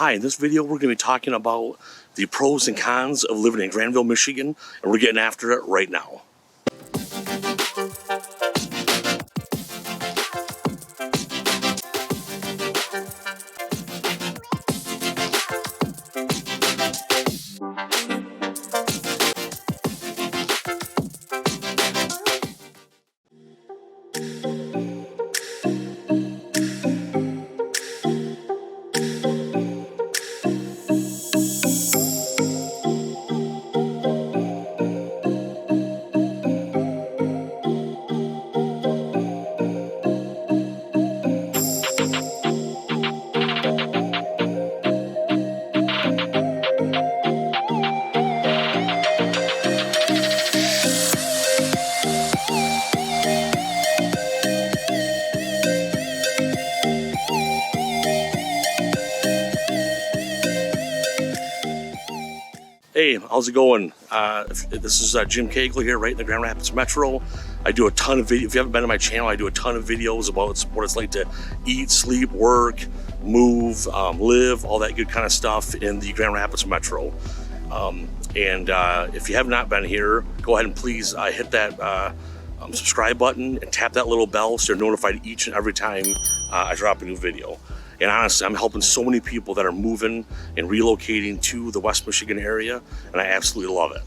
Hi, in this video we're going to be talking about the pros and cons of living in Grandville, Michigan, and we're getting after it right now. Hey, how's it going? This is Jim Kegle here, right in the Grand Rapids Metro. I do a ton of videos. If you haven't been to my channel, I do a ton of videos about what it's like to eat, sleep, work, move, live, all that good kind of stuff in the Grand Rapids Metro. If you have not been here, go ahead and please hit that subscribe button and tap that little bell so you're notified each and every time I drop a new video. And honestly, I'm helping so many people that are moving and relocating to the West Michigan area, and I absolutely love it.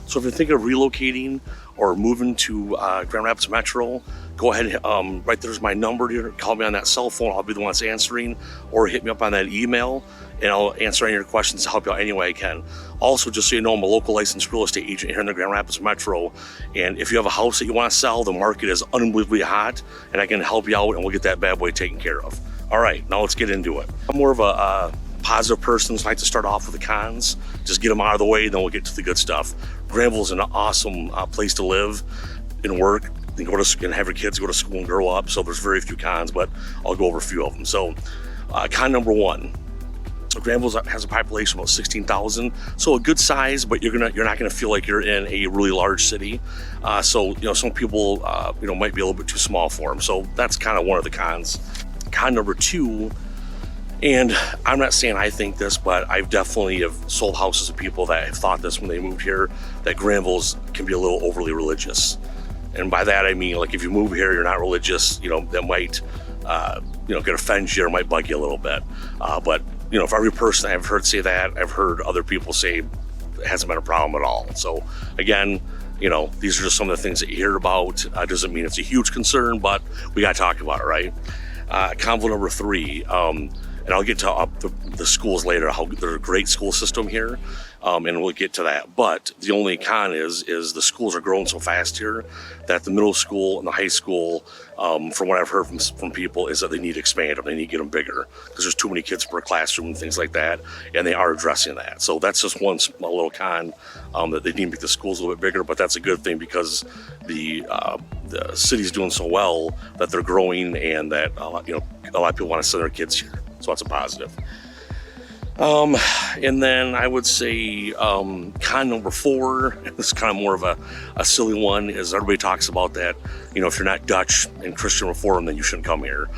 So if you're thinking of relocating or moving to Grand Rapids Metro, go ahead, right there's my number here. Call me on that cell phone, I'll be the one that's answering, or hit me up on that email, and I'll answer any of your questions to help you out any way I can. Also, just so you know, I'm a local licensed real estate agent here in the Grand Rapids Metro, and if you have a house that you want to sell, the market is unbelievably hot, and I can help you out, and we'll get that bad boy taken care of. All right, now let's get into it. I'm more of a positive person, so I like to start off with the cons, just get them out of the way, then we'll get to the good stuff. Grandville's an awesome place to live and work, and go to and have your kids go to school and grow up. So there's very few cons, but I'll go over a few of them. So con number one, Grandville has a population of about 16,000, so a good size, but you're not gonna feel like you're in a really large city. So some people might be a little bit too small for them. So that's kind of one of the cons. Con number two, and I'm not saying I think this, but I've definitely have sold houses to people that have thought this when they moved here, that Grandville's can be a little overly religious. And by that I mean, like, if you move here, you're not religious, that might, could offend you or might bug you a little bit. But for every person I've heard say that, I've heard other people say it hasn't been a problem at all. So again, these are just some of the things that you hear about. Doesn't mean it's a huge concern, but we got to talk about it, right? Convo number three, and I'll get to the schools later, how there's a great school system here, and we'll get to that. But the only con is the schools are growing so fast here that the middle school and the high school, from what I've heard from people, is that they need to expand them, they need to get them bigger, because there's too many kids per classroom and things like that, and they are addressing that. So that's just one small little con, that they need to make the schools a little bit bigger, but that's a good thing because the city's doing so well that they're growing, and that a lot of people want to send their kids here. So that's a positive. And then I would say con number four, this is kind of more of a silly one, is everybody talks about that, if you're not Dutch and Christian Reform, then you shouldn't come here.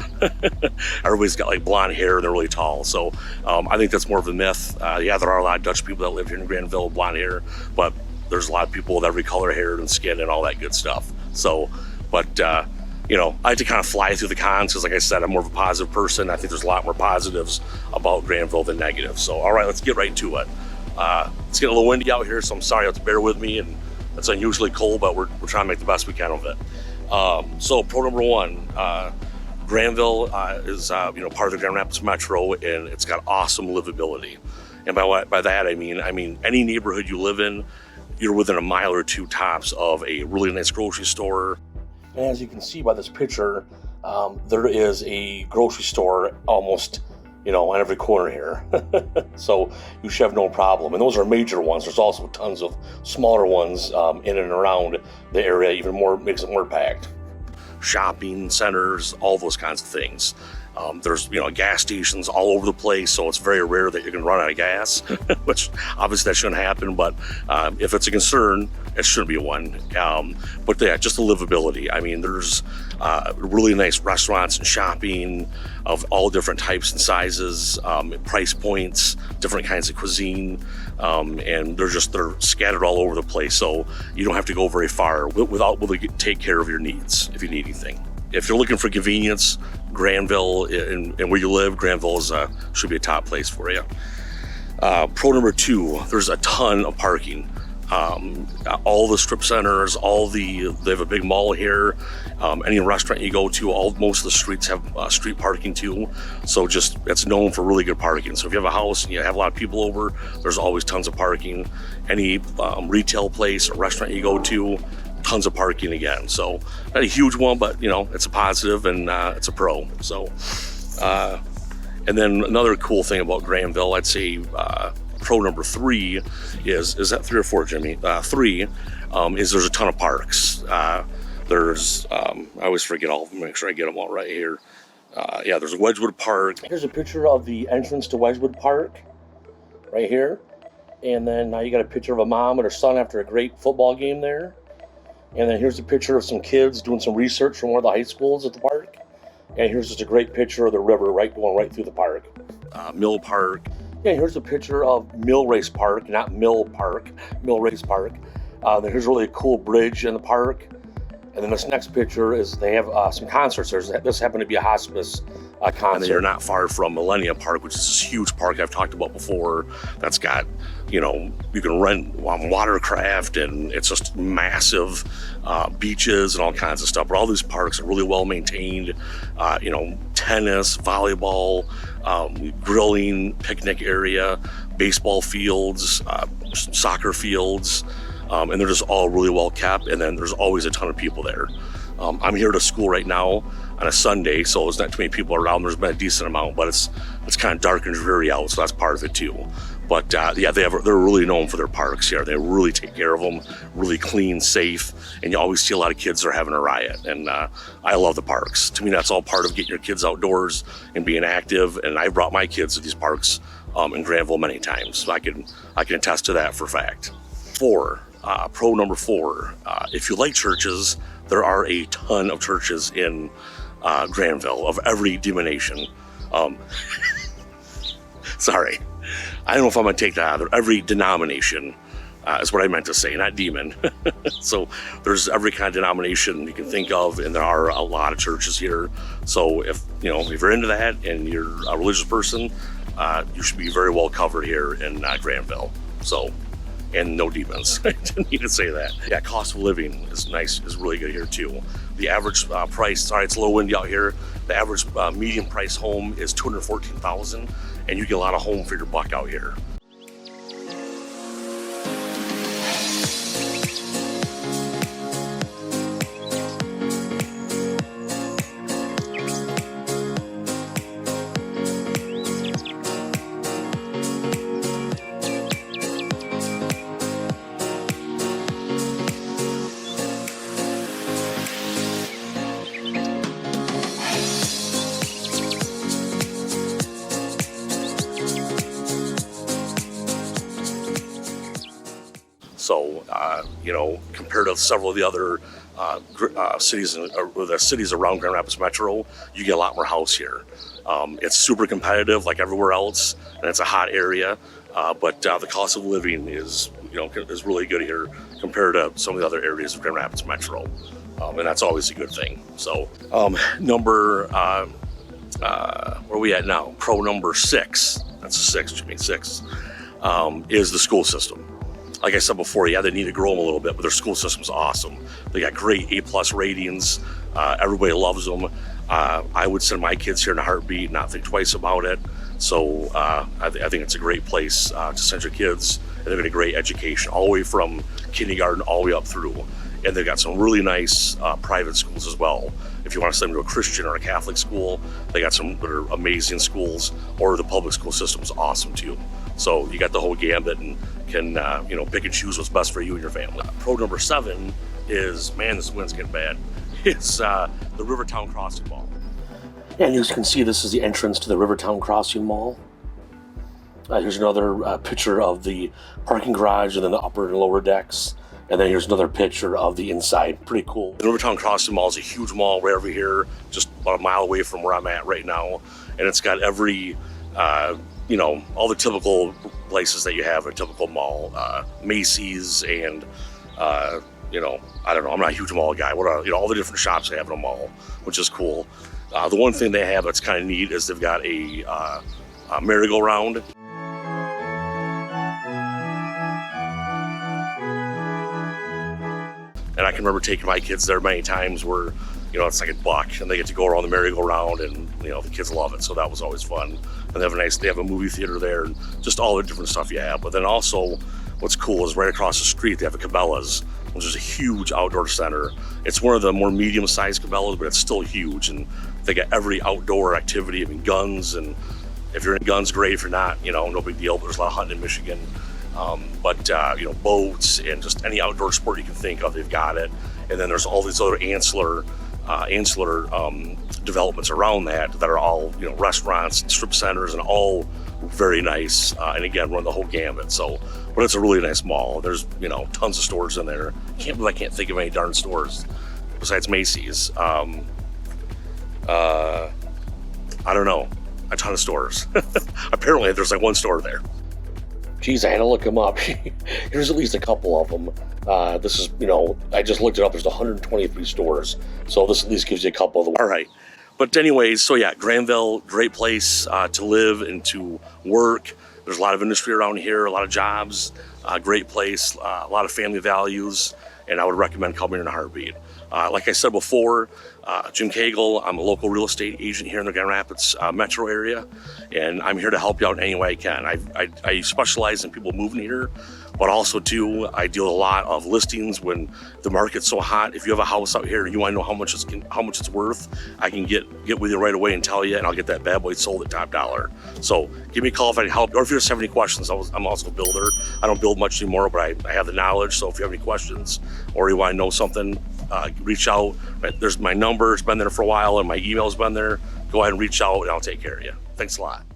Everybody's got like blonde hair and they're really tall. So I think that's more of a myth. Yeah, there are a lot of Dutch people that live here in Grandville with blonde hair, but there's a lot of people with every color, hair and skin and all that good stuff. So, but I like to kind of fly through the cons because, like I said, I'm more of a positive person. I think there's a lot more positives about Grandville than negatives. So, all right, let's get right into it. It's getting a little windy out here, so I'm sorry you have to bear with me. And it's unusually cold, but we're trying to make the best we can of it. So, pro number one, Grandville is part of the Grand Rapids Metro, and it's got awesome livability. And by that I mean any neighborhood you live in, you're within a mile or two tops of a really nice grocery store. As you can see by this picture, there is a grocery store almost, on every corner here. So you should have no problem. And those are major ones. There's also tons of smaller ones in and around the area, makes it more packed. Shopping centers, all those kinds of things. There's gas stations all over the place, so it's very rare that you're going to run out of gas, which obviously that shouldn't happen. But if it's a concern, it shouldn't be one. But yeah, just the livability. I mean, there's really nice restaurants and shopping of all different types and sizes, price points, different kinds of cuisine, and they're scattered all over the place. So you don't have to go very far without able to take care of your needs if you need anything. If you're looking for convenience, Grandville and where you live, Grandville should be a top place for you. Pro number 2, there's a ton of parking. All the strip centers, they have a big mall here. Any restaurant you go to, most of the streets have street parking too. So it's known for really good parking. So if you have a house and you have a lot of people over, there's always tons of parking. Any retail place or restaurant you go to, tons of parking again. So not a huge one, but it's a positive and it's a pro. So and then another cool thing about Grandville, I'd say pro number 3 is that 3 or 4, Jimmy? 3 is there's a ton of parks. There's I always forget all of them. Make sure I get them all right here. Yeah, there's Wedgwood Park. Here's a picture of the entrance to Wedgwood Park, right here. And then now you got a picture of a mom and her son after a great football game there. And then here's a picture of some kids doing some research from one of the high schools at the park. And here's just a great picture of the river going right through the park. Mill Park. Yeah, here's a picture of Mill Race Park, not Mill Park, Mill Race Park. Then here's really a cool bridge in the park. And then this next picture is they have some concerts. This happened to be a hospice concert. And then you're not far from Millennia Park, which is this huge park I've talked about before. That's got, you can rent watercraft, and it's just massive beaches and all kinds of stuff. But all these parks are really well maintained. Tennis, volleyball, grilling, picnic area, baseball fields, soccer fields. And they're just all really well kept, and then there's always a ton of people there. I'm here to school right now on a Sunday, so there's not too many people around. There's been a decent amount, but it's kind of dark and dreary out, so that's part of it too. But yeah, they're really known for their parks here. They really take care of them, really clean, safe, and you always see a lot of kids that are having a riot. And I love the parks. To me, that's all part of getting your kids outdoors and being active. And I brought my kids to these parks in Grandville many times, so I can attest to that for a fact. Pro number 4, if you like churches, there are a ton of churches in Grandville of every denomination. Sorry, I don't know if I'm going to take that out of there. Every denomination is what I meant to say, not demon. So there's every kind of denomination you can think of, and there are a lot of churches here. So if you're into that and you're a religious person, you should be very well covered here in Grandville. So. And no demons. I didn't need to say that. Yeah, cost of living is nice, is really good here too. The average price, sorry, it's a little windy out here. The average median price home is $214,000, and you get a lot of home for your buck out here. So, compared to several of the other cities or the cities around Grand Rapids Metro, you get a lot more house here. It's super competitive like everywhere else, and it's a hot area, but the cost of living is really good here compared to some of the other areas of Grand Rapids Metro, and that's always a good thing. So, where are we at now? Pro number 6, that's a 6, Jimmy, 6, is the school system. Like I said before, yeah, they need to grow them a little bit, but their school system's awesome. They got great A+ ratings. Everybody loves them. I would send my kids here in a heartbeat, not think twice about it. So I think it's a great place to send your kids, and they're getting a great education all the way from kindergarten all the way up through. And they've got some really nice private schools as well. If you want to send them to a Christian or a Catholic school, they got some that are amazing schools, or the public school system's awesome too. So you got the whole gambit and can pick and choose what's best for you and your family. Pro number 7 is, man, this wind's getting bad. It's the Rivertown Crossing Ball. And as you can see, this is the entrance to the Rivertown Crossing Mall. Here's another picture of the parking garage and then the upper and lower decks. And then here's another picture of the inside. Pretty cool. The Rivertown Crossing Mall is a huge mall right over here, just about a mile away from where I'm at right now. And it's got every, you know, all the typical places that you have in a typical mall. Macy's and, you know, I don't know, I'm not a huge mall guy. You know, all the different shops they have in a mall, which is cool. The one thing they have that's kind of neat is they've got a merry-go-round. And I can remember taking my kids there many times where, you know, it's like $1 and they get to go around the merry-go-round and, you know, the kids love it. So that was always fun. And they have a movie theater there and just all the different stuff you have. But then also what's cool is right across the street, they have a Cabela's, which is a huge outdoor center. It's one of the more medium-sized Cabela's, but it's still huge. And they got every outdoor activity. I mean, guns, and if you're into guns, great. If you're not, you know, no big deal. But there's a lot of hunting in Michigan. You know, boats and just any outdoor sport you can think of, they've got it. And then there's all these other ancillary developments around that are all, you know, restaurants and strip centers and all very nice. And again, run the whole gamut. So, but it's a really nice mall. There's, you know, tons of stores in there. I can't think of any darn stores besides Macy's. I don't know, a ton of stores. Apparently there's like one store there. Geez, I had to look them up. There's at least a couple of them. This is, you know, I just looked it up. There's 123 stores. So this at least gives you a couple of them. All right. But anyways, so yeah, Grandville, great place to live and to work. There's a lot of industry around here, a lot of jobs, great place, a lot of family values, and I would recommend coming in a heartbeat. Like I said before, Jim Kegle, I'm a local real estate agent here in the Grand Rapids metro area, and I'm here to help you out in any way I can. I specialize in people moving here, but also too, I deal with a lot of listings when the market's so hot. If you have a house out here and you want to know how much it's worth, I can get with you right away and tell you, and I'll get that bad boy sold at top dollar. So give me a call if I can help, or if you just have any questions. I'm also a builder. I don't build much anymore, but I have the knowledge. So if you have any questions or you want to know something, reach out. There's my number. It's been there for a while, and my email's been there. Go ahead and reach out, and I'll take care of you. Thanks a lot.